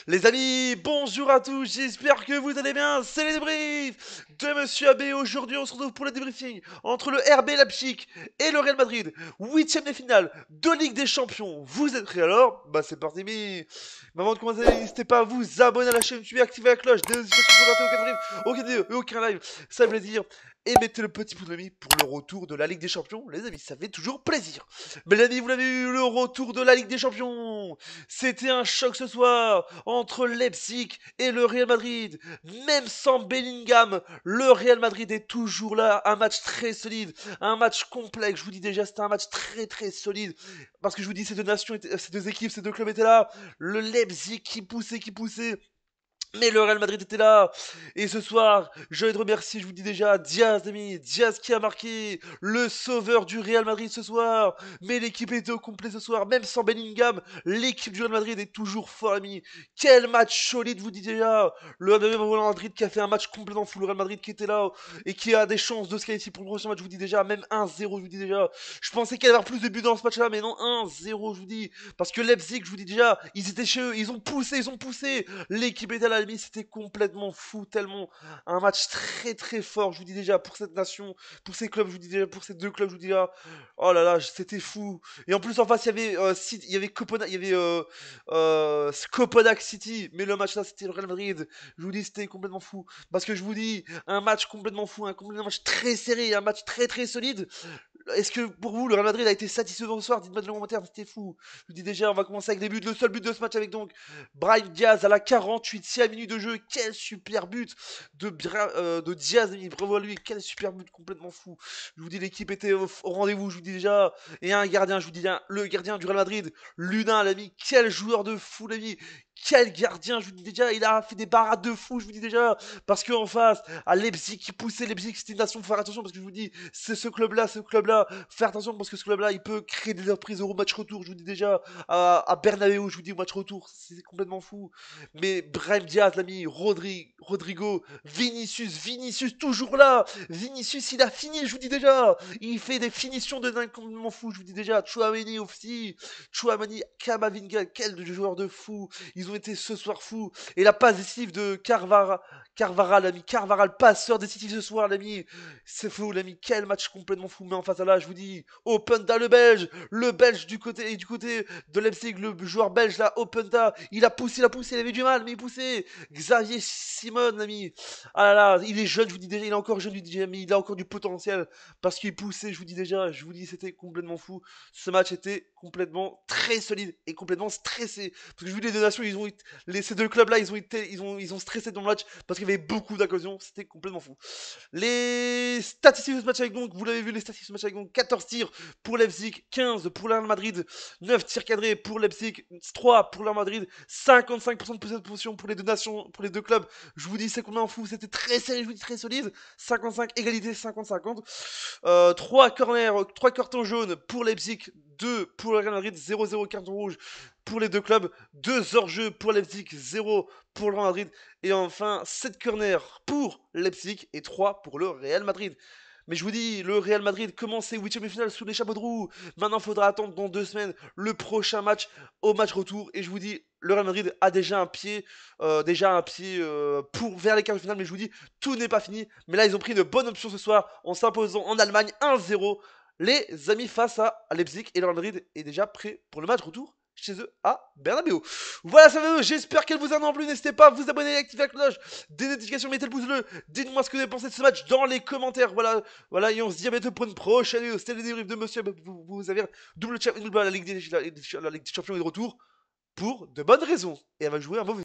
Les amis, bonjour à tous, j'espère que vous allez bien, c'est les débriefs de Monsieur AB. Aujourd'hui on se retrouve pour le débriefing entre le RB Leipzig et le Real Madrid, huitième de finale de Ligue des Champions. Vous êtes prêts alors? Bah c'est parti, mais avant de commencer, n'hésitez pas à vous abonner à la chaîne YouTube et activer la cloche des notifications pour ne rater aucun débrief, aucune vidéo et aucun live, ça fait plaisir. Et mettez le petit pouce bleu pour le retour de la Ligue des Champions, les amis, ça fait toujours plaisir. Mais les amis, vous l'avez eu, le retour de la Ligue des Champions. C'était un choc ce soir entre Leipzig et le Real Madrid. Même sans Bellingham, le Real Madrid est toujours là. Un match très solide, un match complexe. Je vous dis déjà, c'était un match très très solide. Parce que je vous dis, ces deux nations, ces deux équipes, ces deux clubs étaient là. Le Leipzig qui poussait, qui poussait. Mais le Real Madrid était là. Et ce soir, je vais te remercier, je vous dis déjà, Diaz, ami. Diaz qui a marqué le sauveur du Real Madrid ce soir. Mais l'équipe était au complet ce soir. Même sans Bellingham, l'équipe du Real Madrid est toujours fort, ami. Quel match solide, je vous dis déjà. Le Real Madrid qui a fait un match complètement fou. Le Real Madrid qui était là et qui a des chances de se qualifier pour le prochain match, je vous dis déjà. Même 1-0, je vous dis déjà. Je pensais qu'il y allait y avoir plus de buts dans ce match-là, mais non, 1-0, je vous dis. Parce que Leipzig, je vous dis déjà, ils étaient chez eux. Ils ont poussé, ils ont poussé. L'équipe était à la limite, c'était complètement fou, tellement un match très très fort, je vous dis déjà, pour cette nation, pour ces clubs, je vous dis déjà, pour ces deux clubs, je vous dis déjà, oh là là, c'était fou. Et en plus en face, il y avait Copenhague, il y avait Copenhague City, mais le match là, c'était le Real Madrid, je vous dis, c'était complètement fou. Parce que je vous dis, un match complètement fou, un match très serré, un match très très solide. Est-ce que pour vous, le Real Madrid a été satisfaisant ce soir? Dites-moi dans les commentaires, c'était fou. Je vous dis déjà, on va commencer avec les buts. Le seul but de ce match avec donc Brahim Diaz à la 48e minute de jeu. Quel super but de Diaz, bravo à lui. Quel super but complètement fou. Je vous dis, l'équipe était au rendez-vous, je vous dis déjà. Et un gardien, je vous dis déjà, le gardien du Real Madrid, Luna, l'ami. Quel joueur de fou, l'ami. Quel gardien, je vous dis déjà, il a fait des barades de fou, je vous dis déjà. Parce qu'en face, à Leipzig qui poussait, Leipzig c'était une nation, faut faire attention parce que je vous dis, c'est ce club-là, faire attention parce que ce club-là, il peut créer des surprises au match retour, je vous dis déjà, à Bernabeu, je vous dis au match retour, c'est complètement fou. Mais Brahim Diaz, l'ami, Rodrigo, Vinicius, toujours là. Vinicius, il a fini, je vous dis déjà. Il fait des finitions de dingue complètement fou, je vous dis déjà. Chouameni aussi, Chouameni, Kamavinga, quel joueur de fou. Ils ont été ce soir fous. Et la passe décisive de Carvaral, l'ami. Carvaral, passeur décisif ce soir, l'ami. C'est fou, l'ami. Quel match complètement fou. Mais en face à là, je vous dis, Openda, le Belge du côté de Leipzig, le joueur belge là, Openda. Il a poussé, il avait du mal, mais il poussait. Xavier Simon, l'ami. Ah là là, il est jeune, je vous dis déjà, il est encore jeune, je vous dis déjà, mais il a encore du potentiel parce qu'il poussait, je vous dis déjà, je vous dis, c'était complètement fou. Ce match était complètement très solide et complètement stressé. Parce que je vous dis, les deux nations, ces deux clubs-là, ils ont stressé dans le match parce qu'il y avait beaucoup d'occasions. C'était complètement fou. Les statistiques de ce match avec donc, vous l'avez vu, les statistiques de ce match avec donc 14 tirs pour Leipzig, 15 pour le Real Madrid, 9 tirs cadrés pour Leipzig, 3 pour le Real Madrid, 55% de possession pour les deux nations, pour les deux clubs. Je vous dis, c'est complètement fou. C'était très serré, je vous dis, très solide. 55 égalité, 50-50. 3 corners, 3 cartons jaunes pour Leipzig, 2 pour le Real Madrid, 0-0 carton rouge pour les deux clubs, 2 hors-jeu pour Leipzig, 0 pour le Real Madrid, et enfin 7 corners pour Leipzig et 3 pour le Real Madrid. Mais je vous dis, le Real Madrid commence ses huitièmes de finale sous les chapeaux de roue. Maintenant, il faudra attendre dans 2 semaines le prochain match au match retour. Et je vous dis, le Real Madrid a déjà un pied, pour vers les quarts de finale. Mais je vous dis, tout n'est pas fini. Mais là, ils ont pris une bonne option ce soir en s'imposant en Allemagne 1-0. Les amis face à Leipzig et le Real Madrid est déjà prêt pour le match retour chez eux à Bernabeu. Voilà, ça va, j'espère qu'elle vous a plu. N'hésitez pas à vous abonner et activer la cloche des notifications, mettez le pouce bleu. Dites-moi ce que vous avez pensé de ce match dans les commentaires. Voilà, et on se dit à bientôt pour une prochaine vidéo. C'était le débrief de monsieur. Vous avez double chat, la Ligue des Champions est de retour pour de bonnes raisons. Et elle va jouer un mauvais.